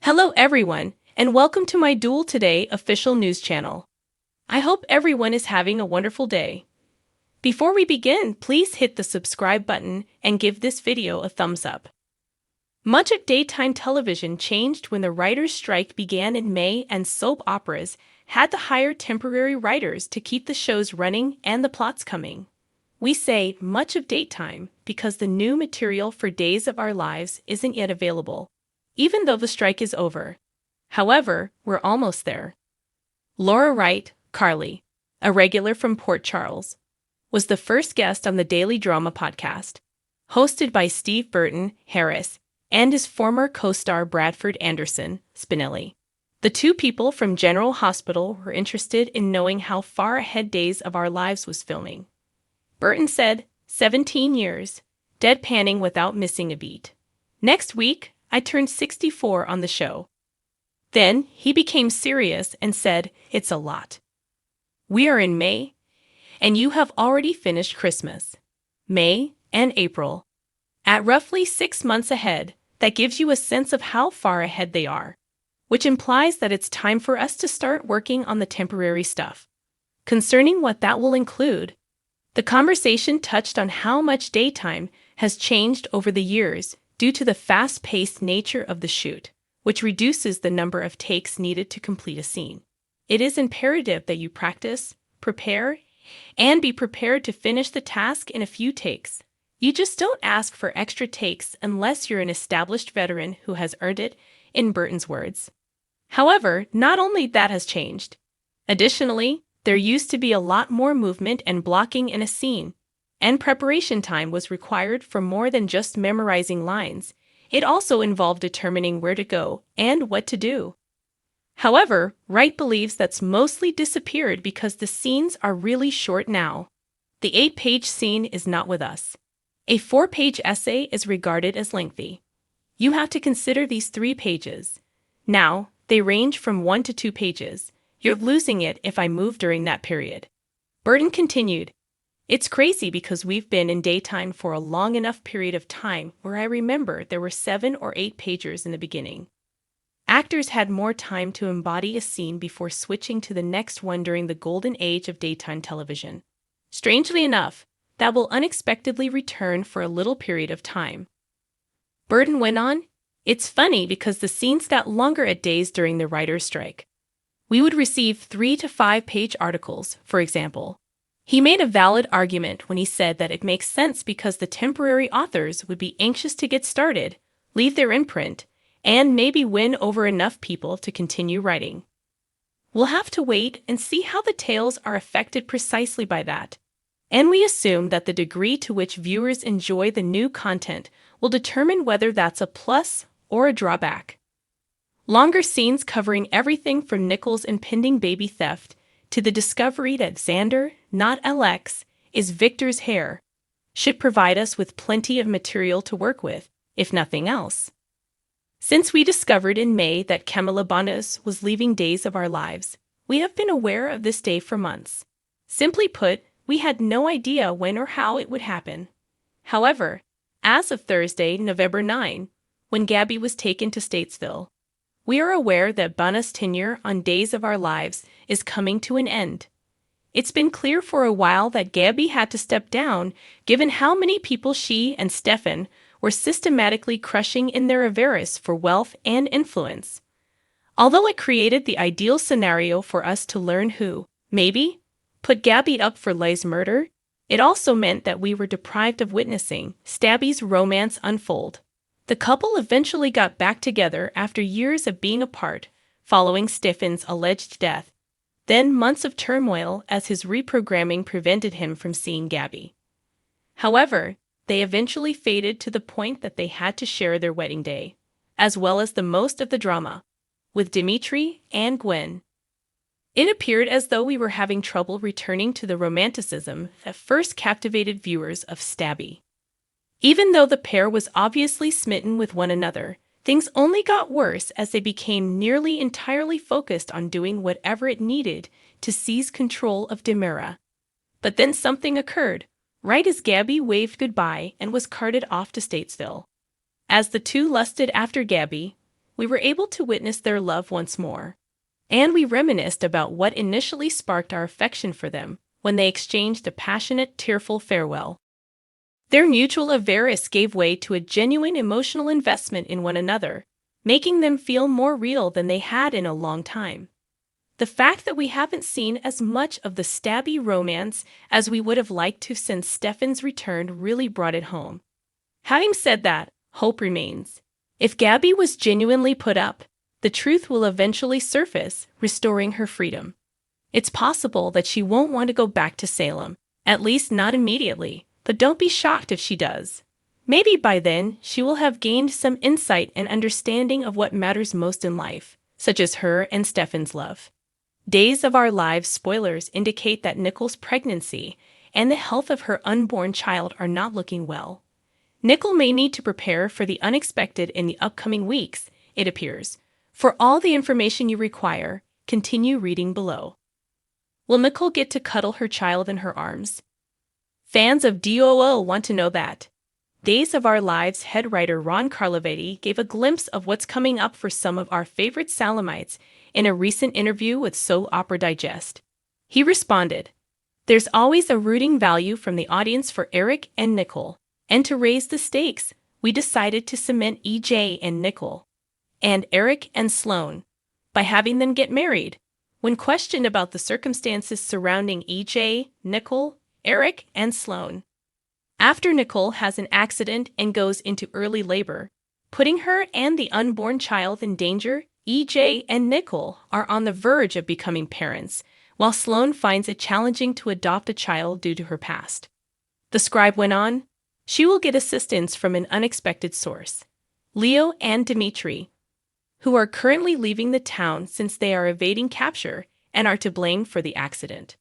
Hello everyone, and welcome to my Duel Today official news channel. I hope everyone is having a wonderful day. Before we begin, please hit the subscribe button and give this video a thumbs up. Much of daytime television changed when the writers' strike began in May and soap operas had to hire temporary writers to keep the shows running and the plots coming. We say much of daytime because the new material for Days of Our Lives isn't yet available, even though the strike is over. However, we're almost there. Laura Wright, Carly, a regular from Port Charles, was the first guest on the Daily Drama podcast, hosted by Steve Burton Harris and his former co-star Bradford Anderson Spinelli. The two people from General Hospital were interested in knowing how far ahead Days of Our Lives was filming. Burton said, 17 years, deadpanning without missing a beat. Next week, I turned 64 on the show. Then he became serious and said, it's a lot. We are in May, and you have already finished Christmas. May and April. At roughly 6 months ahead, that gives you a sense of how far ahead they are, which implies that it's time for us to start working on the temporary stuff. Concerning what that will include, the conversation touched on how much daytime has changed over the years due to the fast-paced nature of the shoot, which reduces the number of takes needed to complete a scene. It is imperative that you practice, prepare, and be prepared to finish the task in a few takes. You just don't ask for extra takes unless you're an established veteran who has earned it, in Burton's words. However, not only that has changed. Additionally, there used to be a lot more movement and blocking in a scene, and preparation time was required for more than just memorizing lines. It also involved determining where to go and what to do. However, Wright believes that's mostly disappeared because the scenes are really short now. The 8-page scene is not with us. A 4-page essay is regarded as lengthy. You have to consider these 3 pages. Now, they range from 1 to 2 pages. You're losing it if I move during that period. Burton continued, it's crazy because we've been in daytime for a long enough period of time where I remember there were 7 or 8 pagers in the beginning. Actors had more time to embody a scene before switching to the next one during the golden age of daytime television. Strangely enough, that will unexpectedly return for a little period of time. Burton went on, it's funny because the scenes got longer at Days during the writer's strike. We would receive 3 to 5-page articles, for example. He made a valid argument when he said that it makes sense because the temporary authors would be anxious to get started, leave their imprint, and maybe win over enough people to continue writing. We'll have to wait and see how the tales are affected precisely by that. And we assume that the degree to which viewers enjoy the new content will determine whether that's a plus or a drawback. Longer scenes covering everything from Nichols' impending baby theft to the discovery that Xander, not Alex, is Victor's heir, should provide us with plenty of material to work with, if nothing else. Since we discovered in May that Camila Banus was leaving Days of Our Lives, we have been aware of this day for months. Simply put, we had no idea when or how it would happen. However, as of Thursday, November 9, when Gabby was taken to Statesville, we are aware that Banus' tenure on Days of Our Lives is coming to an end. It's been clear for a while that Gabby had to step down given how many people she and Stefan were systematically crushing in their avarice for wealth and influence. Although it created the ideal scenario for us to learn who, maybe, put Gabby up for Leigh's murder, it also meant that we were deprived of witnessing Stabby's romance unfold. The couple eventually got back together after years of being apart, following Stefan's alleged death, then months of turmoil as his reprogramming prevented him from seeing Gabby. However, they eventually faded to the point that they had to share their wedding day, as well as the most of the drama, with Dimitri and Gwen. It appeared as though we were having trouble returning to the romanticism that first captivated viewers of Stabby. Even though the pair was obviously smitten with one another, things only got worse as they became nearly entirely focused on doing whatever it needed to seize control of Demira. But then something occurred, right as Gabby waved goodbye and was carted off to Statesville. As the two lusted after Gabby, we were able to witness their love once more. And we reminisced about what initially sparked our affection for them when they exchanged a passionate, tearful farewell. Their mutual avarice gave way to a genuine emotional investment in one another, making them feel more real than they had in a long time. The fact that we haven't seen as much of the stabby romance as we would have liked to since Stefan's return really brought it home. Having said that, hope remains. If Gabby was genuinely put up, the truth will eventually surface, restoring her freedom. It's possible that she won't want to go back to Salem, at least not immediately, but don't be shocked if she does. Maybe by then, she will have gained some insight and understanding of what matters most in life, such as her and Stefan's love. Days of Our Lives spoilers indicate that Nicole's pregnancy and the health of her unborn child are not looking well. Nicole may need to prepare for the unexpected in the upcoming weeks, it appears. For all the information you require, continue reading below. Will Nicole get to cuddle her child in her arms? Fans of DOO want to know that. Days of Our Lives head writer Ron Carlovetti gave a glimpse of what's coming up for some of our favorite Salemites in a recent interview with Soap Opera Digest. He responded, "There's always a rooting value from the audience for Eric and Nicole, and to raise the stakes, we decided to cement EJ and Nicole, and Eric and Sloane, by having them get married." When questioned about the circumstances surrounding EJ, Nicole, Eric, and Sloane, after Nicole has an accident and goes into early labor, putting her and the unborn child in danger, EJ and Nicole are on the verge of becoming parents, while Sloane finds it challenging to adopt a child due to her past. The scribe went on, "She will get assistance from an unexpected source, Leo and Dimitri, who are currently leaving the town since they are evading capture and are to blame for the accident.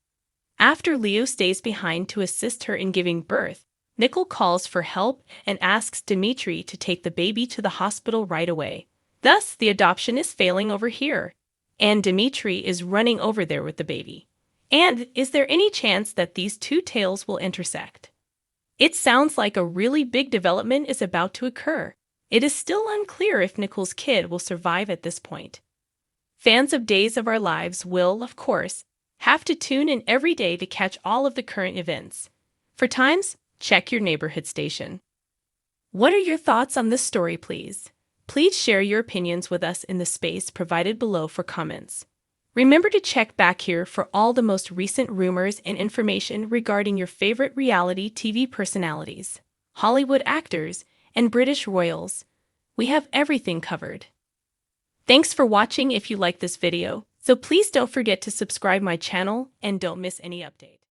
After Leo stays behind to assist her in giving birth, Nicole calls for help and asks Dimitri to take the baby to the hospital right away. Thus, the adoption is failing over here, and Dimitri is running over there with the baby. And is there any chance that these two tales will intersect? It sounds like a really big development is about to occur. It is still unclear if Nicole's kid will survive at this point. Fans of Days of Our Lives will, of course, have to tune in every day to catch all of the current events. For times, check your neighborhood station. What are your thoughts on this story, please? Please share your opinions with us in the space provided below for comments. Remember to check back here for all the most recent rumors and information regarding your favorite reality TV personalities, Hollywood actors, and British royals. We have everything covered. Thanks for watching. If you like this video, so please don't forget to subscribe my channel and don't miss any updates.